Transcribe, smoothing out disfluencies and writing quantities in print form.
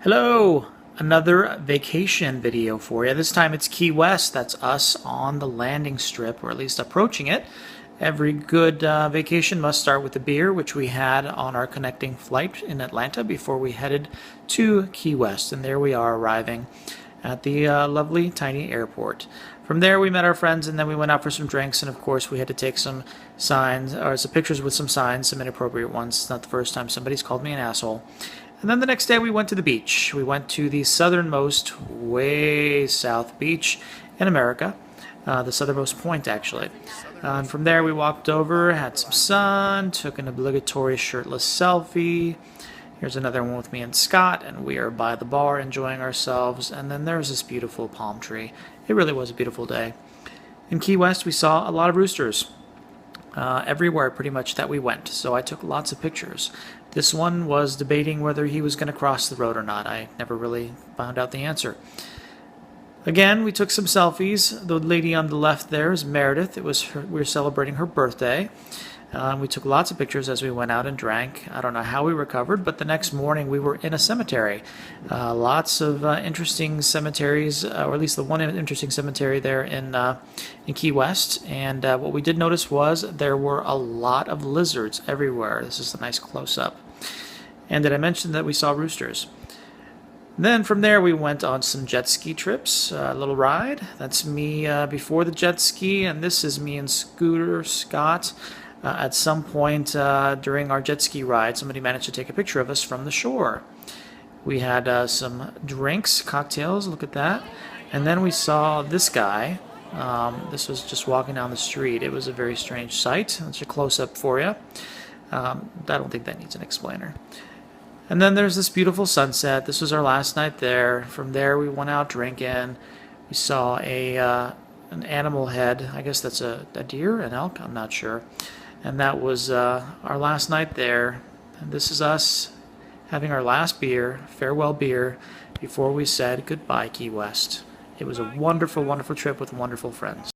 Hello! Another vacation video for you. This time it's Key West. That's us on the landing strip, or at least approaching it. Every good vacation must start with a beer, which we had on our connecting flight in Atlanta before we headed to Key West. And there we are arriving at the lovely tiny airport. From there we met our friends, and then we went out for some drinks, and of course we had to take some signs, or some pictures with some signs, some inappropriate ones. It's not the first time somebody's called me an asshole. And then the next day we went to the beach. We went to the southernmost, way south beach in America, the southernmost point actually. And from there we walked over, had some sun, took an obligatory shirtless selfie. Here's another one with me and Scott, and we are by the bar enjoying ourselves. And then there's this beautiful palm tree. It really was a beautiful day. In Key West we saw a lot of roosters. Everywhere pretty much that we went, so I took lots of pictures. This one was debating whether he was going to cross the road or not. I never really found out the answer. Again, we took some selfies. The lady on the left there is Meredith. We were celebrating her birthday. We took lots of pictures as we went out and drank. I don't know how we recovered, but the next morning we were in a cemetery. Lots of interesting cemeteries, or at least the one interesting cemetery there in Key West. And what we did notice was there were a lot of lizards everywhere. This is a nice close-up. And did I mention that we saw roosters? Then from there we went on some jet ski trips, a little ride. That's me before the jet ski, and this is me and Scooter Scott. At some point during our jet ski ride, somebody managed to take a picture of us from the shore. We had some drinks, cocktails, look at that. And then we saw this guy. This was just walking down the street. It was a very strange sight. That's a close-up for you. I don't think that needs an explainer. And then there's this beautiful sunset. This was our last night there. From there we went out drinking. We saw an animal head. I guess that's a deer, an elk, I'm not sure. And that was our last night there. And this is us having our last beer, farewell beer, before we said goodbye, Key West. It was a wonderful, wonderful trip with wonderful friends.